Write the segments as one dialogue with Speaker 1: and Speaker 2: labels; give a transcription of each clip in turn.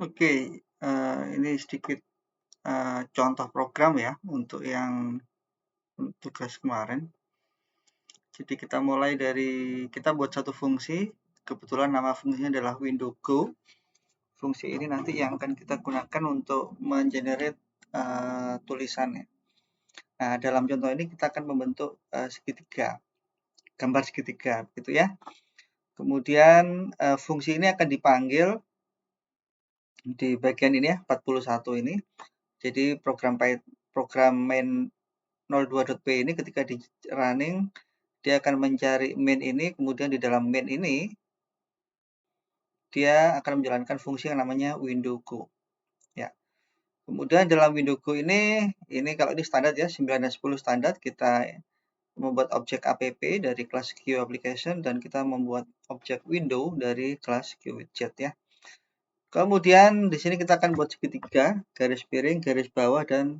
Speaker 1: Oke, ini sedikit contoh program ya untuk yang tugas kemarin. Jadi kita mulai dari kita buat satu fungsi, kebetulan nama fungsinya adalah window go. Fungsi ini nanti yang akan kita gunakan untuk mengenerate tulisan ya. Nah, dalam contoh ini kita akan membentuk segitiga, gambar segitiga, gitu ya. Kemudian fungsi ini akan dipanggil di bagian ini ya, 41 ini. Jadi program main 02.p ini ketika di running, dia akan mencari main ini, kemudian di dalam main ini, dia akan menjalankan fungsi yang namanya window go. Ya. Kemudian dalam window go ini kalau ini standar ya, 9 dan 10 standar, kita membuat objek app dari kelas QApplication dan kita membuat objek window dari kelas QWidget ya. Kemudian di sini kita akan buat segitiga, garis miring, garis bawah, dan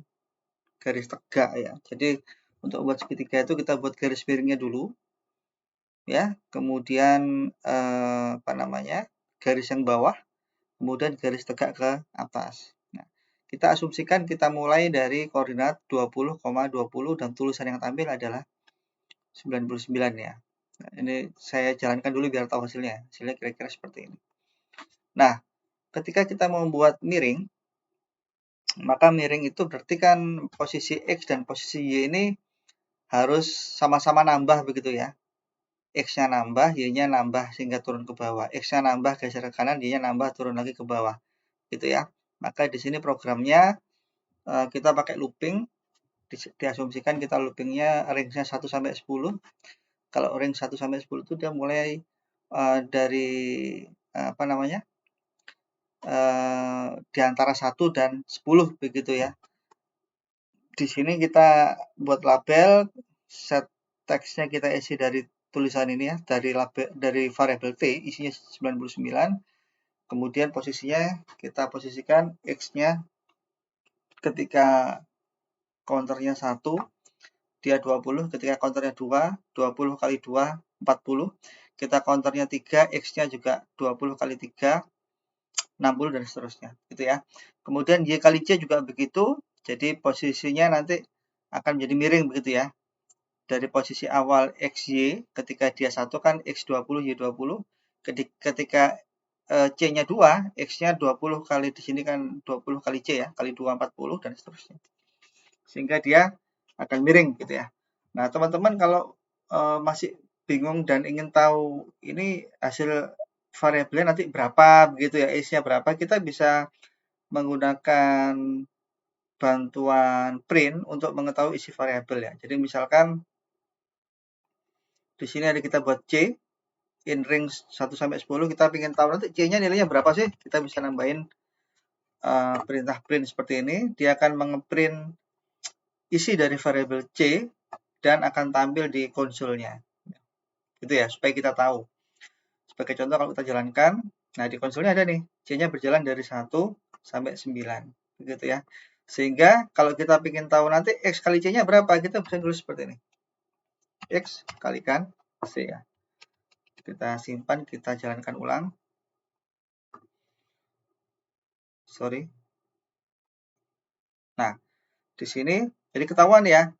Speaker 1: garis tegak ya. Jadi untuk membuat segitiga itu kita buat garis miringnya dulu ya, kemudian garis yang bawah, kemudian garis tegak ke atas. Nah, kita asumsikan kita mulai dari koordinat 20,20 dan tulisan yang tampil adalah 99 ya. Nah, ini saya jalankan dulu biar tahu hasilnya. Hasilnya kira-kira seperti ini. Nah, ketika kita membuat miring, maka miring itu berarti kan posisi X dan posisi Y ini harus sama-sama nambah begitu ya. X-nya nambah, Y-nya nambah sehingga turun ke bawah. X-nya nambah geser ke kanan, Y-nya nambah turun lagi ke bawah. Gitu ya. Maka di sini programnya kita pakai looping. Diasumsikan kita loopingnya range-nya 1 sampai 10. Kalau range 1 sampai 10 itu dia mulai dari di antara 1 dan 10 begitu ya. Di sini kita buat label, set teksnya kita isi dari tulisan ini ya, dari variabel T isinya 99. Kemudian posisinya kita posisikan X-nya ketika counternya 1, dia 20, ketika counternya 2, 20 kali 2, 40. Kita counternya 3, X-nya juga 20 kali 3, 60 dan seterusnya gitu ya. Kemudian Y kali C juga begitu, jadi posisinya nanti akan menjadi miring begitu ya. Dari posisi awal XY ketika dia 1 kan X20 Y20, ketika C-nya 2, X-nya 20 kali di sini kan 20 kali C ya, kali 2 40 dan seterusnya. Sehingga dia akan miring gitu ya. Nah, teman-teman kalau masih bingung dan ingin tahu ini hasil variabelnya nanti berapa begitu ya, X-nya berapa, kita bisa menggunakan bantuan print untuk mengetahui isi variabel ya. Jadi misalkan di sini ada kita buat C in range 1 sampai 10, kita ingin tahu nanti C-nya nilainya berapa sih? Kita bisa nambahin perintah print seperti ini. Dia akan mengeprint isi dari variabel C dan akan tampil di konsolnya. Gitu ya, supaya kita tahu. Sebagai contoh kalau kita jalankan, nah di konsolnya ada nih, C-nya berjalan dari 1 sampai 9. Begitu ya. Sehingga kalau kita ingin tahu nanti X kali C-nya berapa, kita bisa tulis seperti ini. X kalikan C ya. Kita simpan, kita jalankan ulang. Sorry. Nah, di sini jadi ketahuan ya.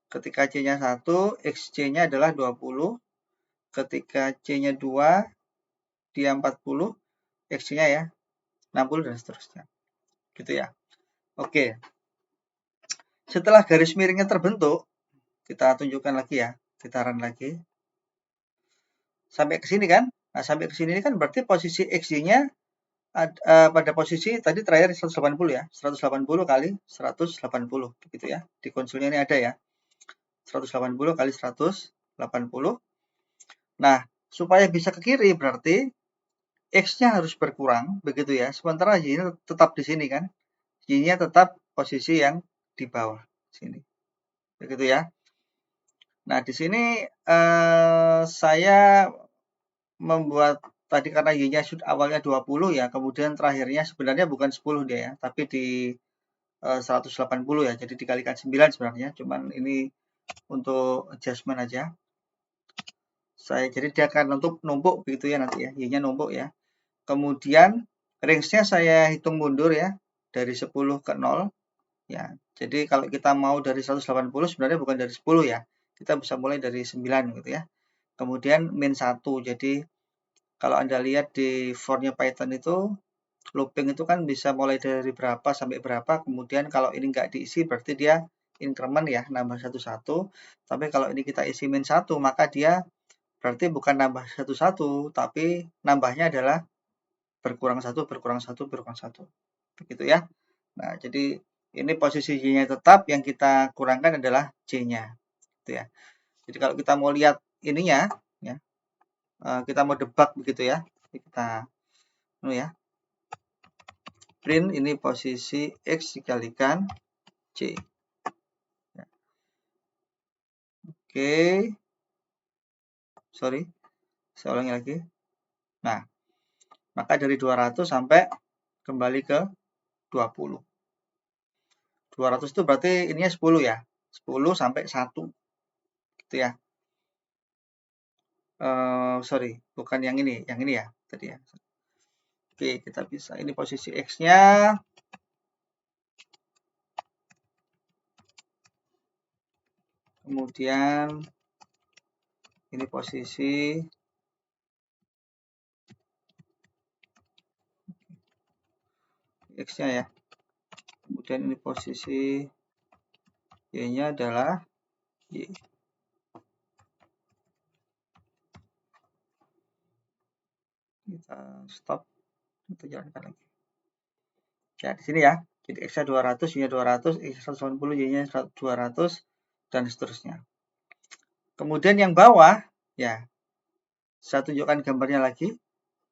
Speaker 1: Ketika C-nya 1, XC-nya adalah 20. Ketika C-nya 2, dia 40. X-nya ya 60 dan seterusnya. Gitu ya. Oke. Setelah garis miringnya terbentuk, kita tunjukkan lagi ya. Kita run lagi. Sampai ke sini kan? Nah, sampai ke sini kan berarti posisi XY-nya pada posisi tadi terakhir 180 ya. 180 kali 180 begitu ya. Di konsolnya ini ada ya. 180 kali 180. Nah, supaya bisa ke kiri berarti X-nya harus berkurang begitu ya. Sementara Y-nya tetap di sini kan. Y-nya tetap posisi yang di bawah sini. Begitu ya. Nah, di sini saya membuat tadi karena Y-nya awalnya 20 ya, kemudian terakhirnya sebenarnya bukan 10 dia ya, tapi di 180 ya. Jadi dikalikan 9 sebenarnya, cuman ini untuk adjustment aja. Jadi dia akan numpuk begitu ya nanti ya, Y-nya numpuk ya. Kemudian Range-nya saya hitung mundur ya, dari 10 ke 0. Ya, jadi kalau kita mau dari 180 sebenarnya bukan dari 10 ya. Kita bisa mulai dari 9 gitu ya. Kemudian min 1. Jadi kalau Anda lihat di for-nya Python itu, looping itu kan bisa mulai dari berapa sampai berapa. Kemudian kalau ini nggak diisi berarti dia increment ya, nambah satu-satu. Tapi kalau ini kita isi min 1, maka dia berarti bukan nambah satu-satu, tapi nambahnya adalah berkurang satu, berkurang satu, berkurang satu. Begitu ya. Nah, jadi ini posisi Y-nya tetap, yang kita kurangkan adalah J-nya. Gitu ya. Jadi kalau kita mau lihat ininya, ya, kita mau debug begitu ya. Kita ya, print ini posisi X dikalikan C. Ya. Oke, sorry, saya ulangi lagi. Nah, maka dari 200 sampai kembali ke 20. 200 itu berarti ininya 10 ya. 10 sampai 1. Gitu ya. Sorry, bukan yang ini ya tadi ya. Oke, kita bisa. Ini posisi X-nya. Kemudian ini posisi X-nya ya. Kemudian ini posisi Y-nya adalah Y. Kita stop. Kita jalankan lagi. Ya, di sini ya. Jadi X-nya 200, Y-nya 200, X 180, Y-nya 200, dan seterusnya. Kemudian yang bawah, ya, saya tunjukkan gambarnya lagi.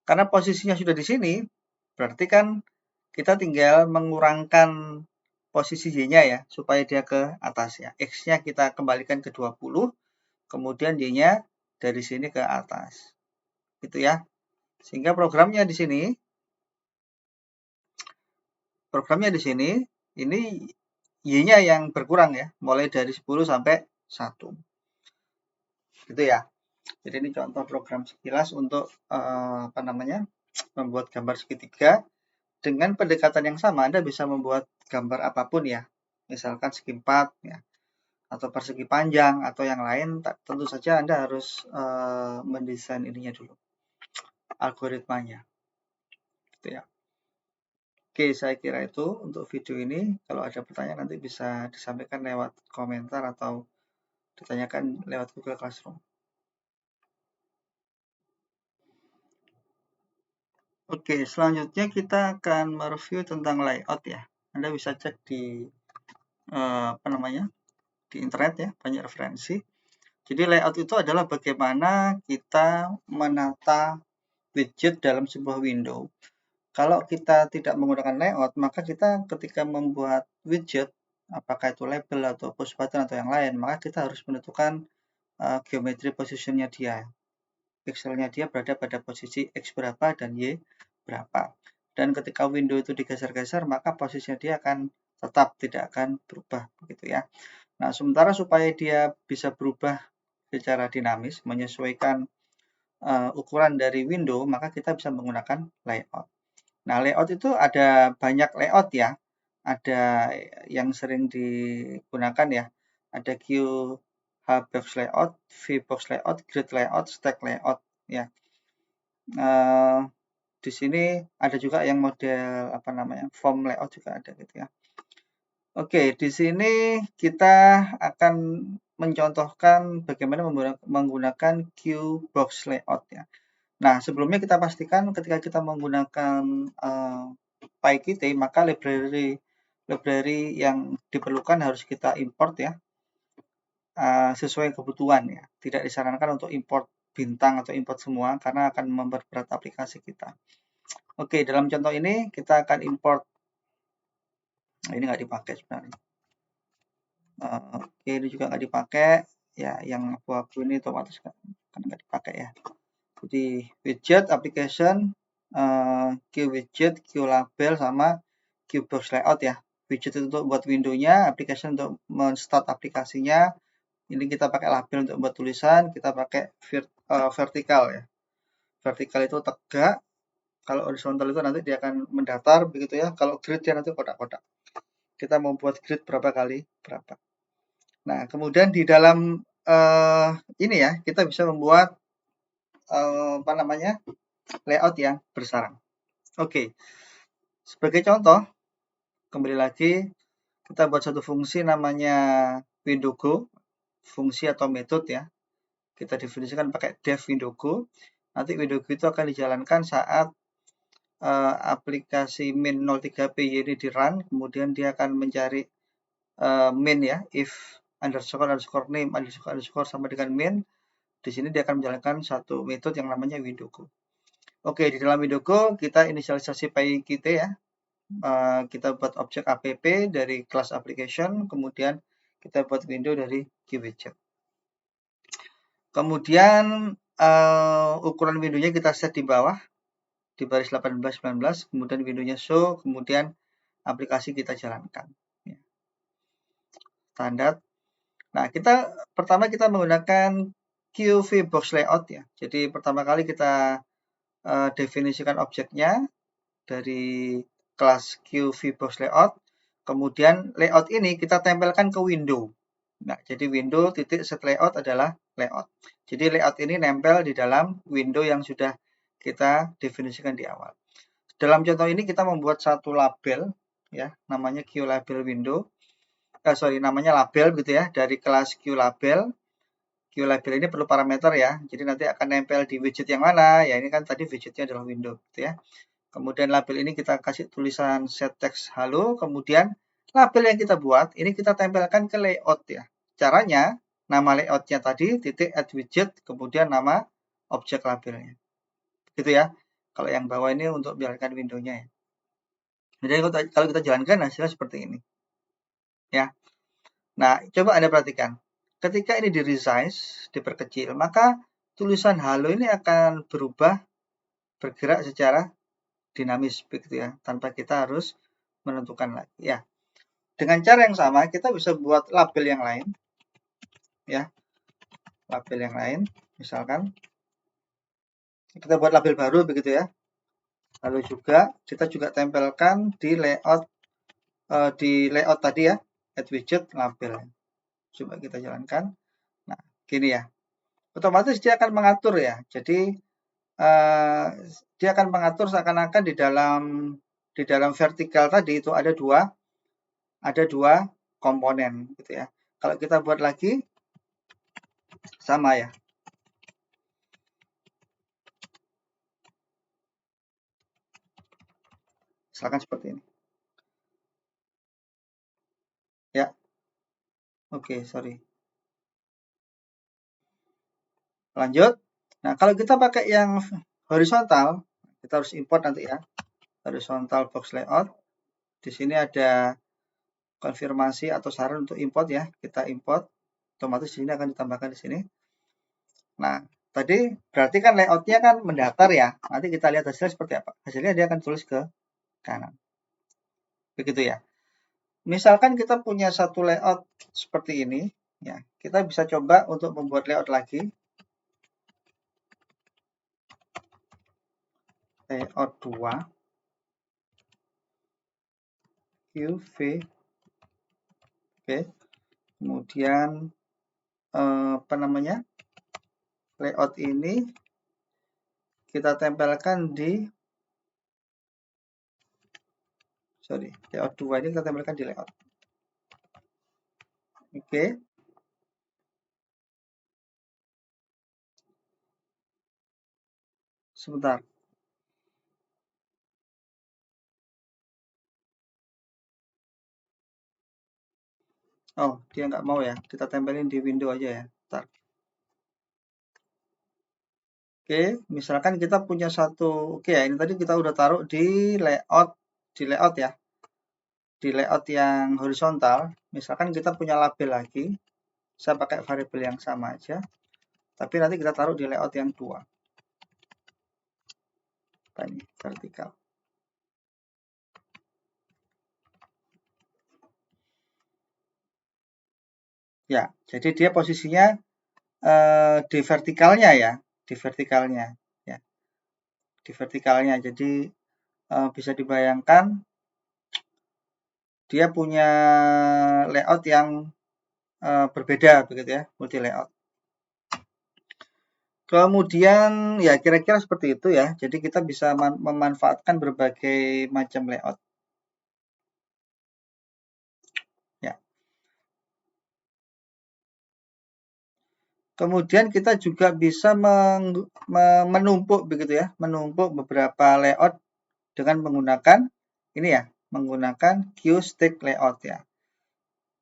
Speaker 1: Karena posisinya sudah di sini, berarti kan kita tinggal mengurangkan posisi Y-nya ya, supaya dia ke atas ya. X-nya kita kembalikan ke 20, kemudian Y-nya dari sini ke atas. Gitu ya. Sehingga programnya di sini, ini Y-nya yang berkurang ya, mulai dari 10 sampai 1. Gitu ya. Jadi ini contoh program sekilas untuk membuat gambar segitiga. Dengan pendekatan yang sama, Anda bisa membuat gambar apapun ya. Misalkan segi 4 ya, atau persegi panjang atau yang lain. Tentu saja Anda harus mendesain ininya dulu, algoritmanya. Gitu ya. Oke, saya kira itu untuk video ini. Kalau ada pertanyaan nanti bisa disampaikan lewat komentar atau ditanyakan lewat Google Classroom. Oke, selanjutnya kita akan mereview tentang layout ya. Anda bisa cek di di internet ya, banyak referensi. Jadi layout itu adalah bagaimana kita menata widget dalam sebuah window. Kalau kita tidak menggunakan layout, maka kita ketika membuat widget, apakah itu label atau push button atau yang lain, maka kita harus menentukan geometri positionnya dia. Pixelnya dia berada pada posisi X berapa dan Y berapa. Dan ketika window itu digeser-geser, maka posisinya dia akan tetap, tidak akan berubah, begitu ya. Nah, sementara supaya dia bisa berubah secara dinamis, menyesuaikan ukuran dari window, maka kita bisa menggunakan layout. Nah, layout itu ada banyak layout ya. Ada yang sering digunakan ya. Ada QHBox layout, VBox layout, grid layout, stack layout ya. Di sini ada juga yang model form layout juga ada gitu ya. Oke, di sini kita akan mencontohkan bagaimana menggunakan QBox layout ya. Nah, sebelumnya kita pastikan ketika kita menggunakan PyQt, maka library yang diperlukan harus kita import ya, sesuai kebutuhan ya. Tidak disarankan untuk import bintang atau import semua karena akan memperberat aplikasi kita. Oke, dalam contoh ini kita akan import. Nah, ini nggak dipakai sebenarnya. Oke, ini juga nggak dipakai. Ya, yang abu-abu ini otomatis kan nggak dipakai ya. Jadi widget, application, QWidget, QLabel, sama QBox layout ya. Widget itu untuk buat windownya, application untuk men-start aplikasinya. Ini kita pakai label untuk buat tulisan, kita pakai vertikal ya. Vertikal itu tegak, Kalau horizontal itu nanti dia akan mendatar begitu ya. Kalau grid dia nanti kotak-kotak. Kita mau buat grid berapa kali berapa. Nah, kemudian di dalam ini ya, kita bisa membuat apa namanya? Layout yang bersarang. Oke. Sebagai contoh, kembali lagi kita buat satu fungsi namanya window go, fungsi atau metode ya. Kita definisikan pakai def window go. Nanti window go itu akan dijalankan saat aplikasi min03py ini di run, kemudian dia akan mencari min ya, if underscore name underscore sampai dengan min. Di sini dia akan menjalankan satu metode yang namanya window go. Oke, di dalam window go kita inisialisasi PyKit ya. Kita buat objek app dari kelas application, kemudian kita buat window dari QWidget. Kemudian ukuran windownya kita set di bawah, di baris 18-19, kemudian windownya show, kemudian aplikasi kita jalankan. Ya. Standar. Nah, pertama kita menggunakan QV box layout ya. Jadi pertama kali kita definisikan objeknya dari kelas QV box layout. Kemudian layout ini kita tempelkan ke window. Nah, jadi window titik set layout adalah layout. Jadi layout ini nempel di dalam window yang sudah kita definisikan di awal. Dalam contoh ini kita membuat satu label ya, namanya QLabel window. Namanya label gitu ya, dari kelas QLabel. QLabel ini perlu parameter ya. Jadi nanti akan nempel di widget yang mana? Ya ini kan tadi widgetnya adalah window gitu ya. Kemudian label ini kita kasih tulisan set text halo, kemudian label yang kita buat ini kita tempelkan ke layout ya. Caranya nama layoutnya tadi titik add widget, kemudian nama objek labelnya. Gitu ya. Kalau yang bawah ini untuk biarkan windownya ya. Jadi kalau kita jalankan hasilnya seperti ini. Ya. Nah, coba Anda perhatikan. Ketika ini di resize, diperkecil, maka tulisan halo ini akan bergerak secara dinamis begitu ya, tanpa kita harus menentukan lagi ya. Dengan cara yang sama kita bisa buat label yang lain ya. Label yang lain misalkan kita buat label baru begitu ya. Lalu juga kita juga tempelkan di layout tadi ya, add widget label. Coba kita jalankan. Nah, gini ya. Otomatis dia akan mengatur ya. Jadi dia akan mengatur seakan-akan di dalam vertikal tadi itu ada dua komponen gitu ya. Kalau kita buat lagi sama ya. Misalkan seperti ini. Ya. Oke, sorry. Lanjut. Nah, kalau kita pakai yang horizontal, kita harus import nanti ya. Horizontal box layout. Di sini ada konfirmasi atau saran untuk import ya. Kita import. Otomatis di sini akan ditambahkan di sini. Nah, tadi berarti kan layoutnya kan mendatar ya. Nanti kita lihat hasilnya seperti apa. Hasilnya dia akan tulis ke kanan. Begitu ya. Misalkan kita punya satu layout seperti ini. Ya, kita bisa coba untuk membuat layout lagi. Layout 2. QV. Oke. Kemudian apa namanya? Layout ini kita tempelkan di layout 2 ini kita tempelkan di layout. Oke. Sebentar. Oh, dia nggak mau ya. Kita tempelin di window aja ya. Bentar. Oke, misalkan kita punya satu, oke ya, ini tadi kita udah taruh di layout ya. Di layout yang horizontal, misalkan kita punya label lagi, saya pakai variabel yang sama aja. Tapi nanti kita taruh di layout yang 2. Ini vertikal. Ya, jadi dia posisinya di vertikalnya ya, di vertikalnya ya. di vertikalnya. Jadi bisa dibayangkan dia punya layout yang berbeda begitu ya, multi layout. Kemudian ya kira-kira seperti itu ya. Jadi kita bisa memanfaatkan berbagai macam layout. Ya. Kemudian kita juga bisa menumpuk begitu ya, menumpuk beberapa layout dengan menggunakan ini ya, menggunakan queue stack layout ya.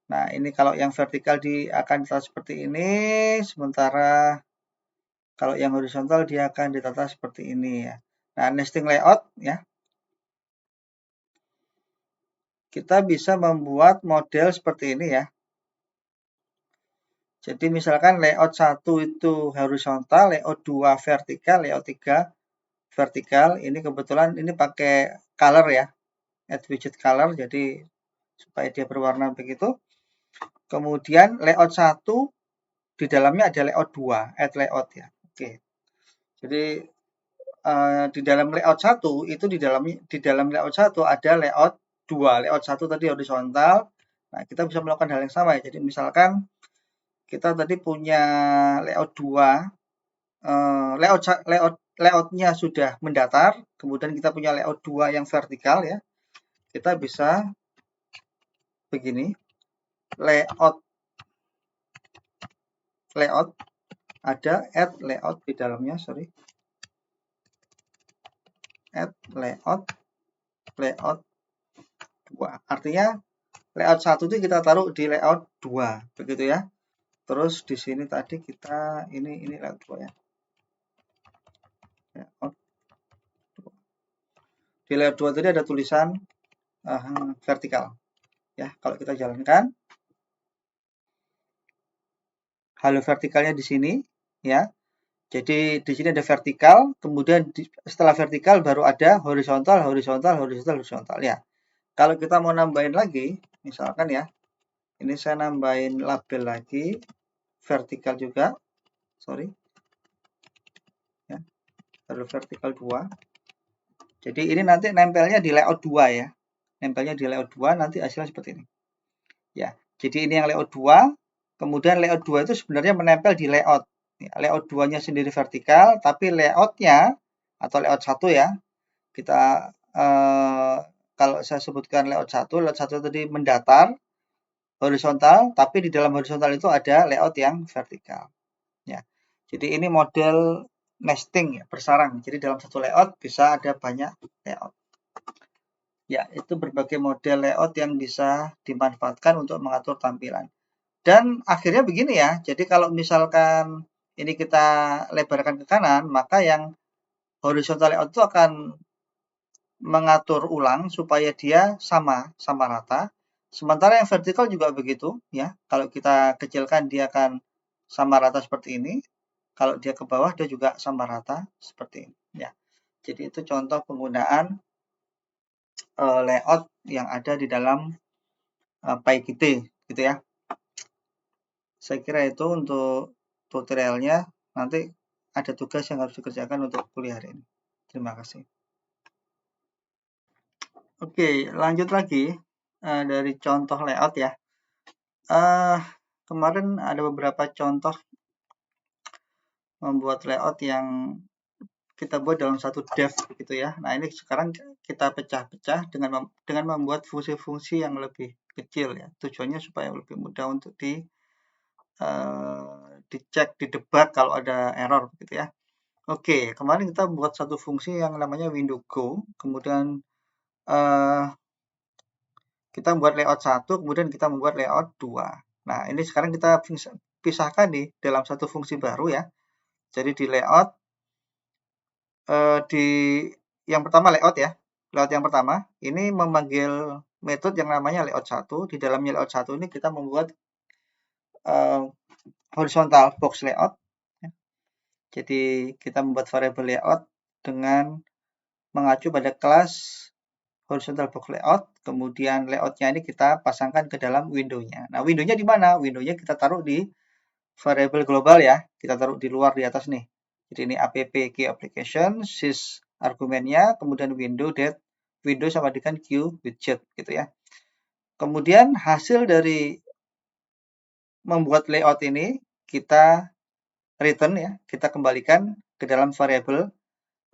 Speaker 1: Nah, ini kalau yang vertikal akan ditata seperti ini, sementara kalau yang horizontal dia akan ditata seperti ini ya. Nah, nesting layout ya. Kita bisa membuat model seperti ini ya. Jadi misalkan layout 1 itu horizontal, layout 2 vertikal, layout 3 vertikal. Ini kebetulan ini pakai color ya. Add widget color, jadi supaya dia berwarna begitu. Kemudian layout 1 di dalamnya ada layout 2, add layout ya. Oke. Jadi di dalam layout 1 itu di dalam layout 1 ada layout 2. Layout 1 tadi horizontal. Nah, kita bisa melakukan hal yang sama ya. Jadi misalkan kita tadi punya layout 2, layoutnya sudah mendatar, kemudian kita punya layout 2 yang vertikal ya. Kita bisa begini, layout ada add layout di dalamnya, sorry. Add layout 2. Artinya layout 1 itu kita taruh di layout 2, begitu ya. Terus di sini tadi kita ini layout 2 ya. Layout 2. Di layout 2 tadi ada tulisan vertikal. Ya, kalau kita jalankan, halo vertikalnya di sini ya. Jadi di sini ada vertikal, kemudian setelah vertikal baru ada horizontal ya. Kalau kita mau nambahin lagi, misalkan ya, ini saya nambahin label lagi, vertikal juga, sorry, ya, baru vertikal 2. Jadi ini nanti nempelnya di layout 2 ya, nempelnya di layout 2 nanti hasilnya seperti ini. Ya, jadi ini yang layout 2, kemudian layout 2 itu sebenarnya menempel di layout. Layout 2-nya sendiri vertikal, tapi layoutnya atau layout 1 ya, kita kalau saya sebutkan layout 1 tadi mendatar, horizontal, tapi di dalam horizontal itu ada layout yang vertikal. Ya, jadi ini model nesting ya, bersarang. Jadi dalam satu layout bisa ada banyak layout. Ya, itu berbagai model layout yang bisa dimanfaatkan untuk mengatur tampilan. Dan akhirnya begini ya, jadi kalau misalkan ini kita lebarkan ke kanan, maka yang horizontal layout itu akan mengatur ulang supaya dia sama rata. Sementara yang vertikal juga begitu ya. Kalau kita kecilkan dia akan sama rata seperti ini. Kalau dia ke bawah dia juga sama rata seperti ini ya. Jadi itu contoh penggunaan layout yang ada di dalam PyKit gitu ya. Saya kira itu untuk tutorialnya. Nanti ada tugas yang harus dikerjakan untuk kuliah hari ini. Terima kasih. Oke, lanjut lagi dari contoh layout ya. Kemarin ada beberapa contoh membuat layout yang kita buat dalam satu dev gitu ya. Nah, ini sekarang kita pecah-pecah dengan membuat fungsi-fungsi yang lebih kecil ya. Tujuannya supaya lebih mudah untuk dicek, didebug kalau ada error gitu ya. Oke, kemarin kita buat satu fungsi yang namanya window go, kemudian kita membuat layout 1, kemudian kita membuat layout 2. Nah, ini sekarang kita pisahkan nih dalam satu fungsi baru ya. Jadi di layout, di yang pertama layout ya. Layout yang pertama, ini memanggil metode yang namanya layout 1. Di dalamnya layout 1 ini kita membuat horizontal box layout. Jadi kita membuat variabel layout dengan mengacu pada kelas horizontal box layout, kemudian layoutnya ini kita pasangkan ke dalam window-nya. Nah, window-nya di mana? Window-nya kita taruh di variabel global ya, kita taruh di luar di atas nih. Jadi ini app key application sys argumennya, kemudian window date, window sama dengan Q widget gitu ya. Kemudian hasil dari membuat layout ini kita return ya, kita kembalikan ke dalam variabel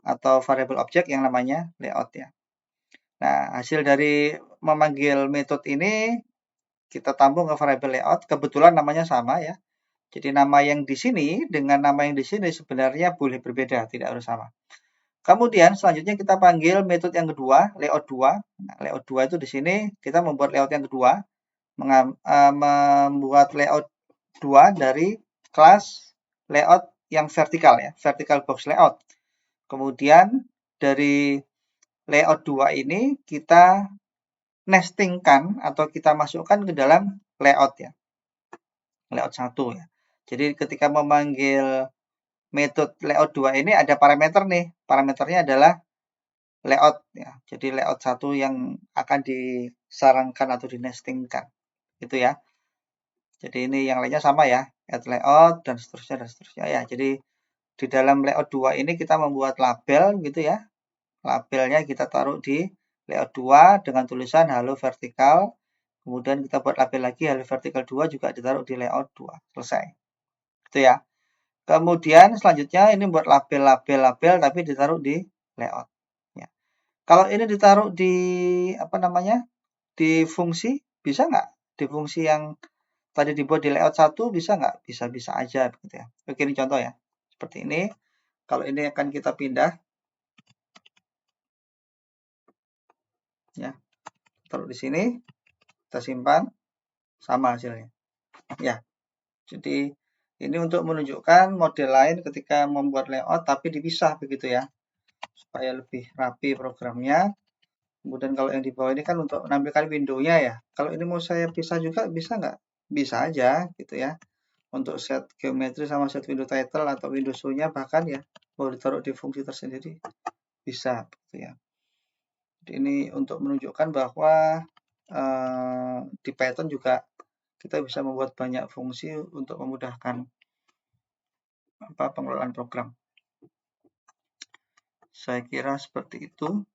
Speaker 1: atau variabel objek yang namanya layout ya. Nah, hasil dari memanggil metode ini kita tampung ke variabel layout, kebetulan namanya sama ya. Jadi nama yang di sini dengan nama yang di sini sebenarnya boleh berbeda, tidak harus sama. Kemudian selanjutnya kita panggil metode yang kedua, layout 2. Nah, layout 2 itu di sini kita membuat layout yang kedua, membuat layout 2 dari kelas layout yang vertikal ya, vertical box layout. Kemudian dari layout 2 ini kita nestingkan atau kita masukkan ke dalam layout ya. Layout 1 ya. Jadi ketika memanggil metode layout 2 ini ada parameter nih. Parameternya adalah layout ya. Jadi layout 1 yang akan disarankan atau dinestingkan. Itu ya. Jadi ini yang lainnya sama ya. Add layout dan seterusnya ya. Jadi di dalam layout 2 ini kita membuat label gitu ya. Labelnya kita taruh di layout 2 dengan tulisan halo vertikal. Kemudian kita buat label lagi halo vertikal 2 juga ditaruh di layout 2. Selesai. Itu ya. Kemudian selanjutnya ini buat label-label tapi ditaruh di layout. Ya. Kalau ini ditaruh di apa namanya? Di fungsi bisa nggak? Di fungsi yang tadi dibuat di layout 1 bisa nggak? Bisa-bisa aja gitu ya. Oke, ini contoh ya. Seperti ini. Kalau ini akan kita pindah. Ya. Taruh di sini. Kita simpan. Sama hasilnya. Ya. Jadi ini untuk menunjukkan model lain ketika membuat layout tapi dipisah begitu ya. Supaya lebih rapi programnya. Kemudian kalau yang di bawah ini kan untuk menampilkan window-nya ya. Kalau ini mau saya pisah juga bisa nggak? Bisa aja gitu ya. Untuk set geometri sama set window title atau window show-nya bahkan ya mau ditaruh di fungsi tersendiri bisa gitu ya. Jadi ini untuk menunjukkan bahwa di Python juga kita bisa membuat banyak fungsi untuk memudahkan pengelolaan program. Saya kira seperti itu.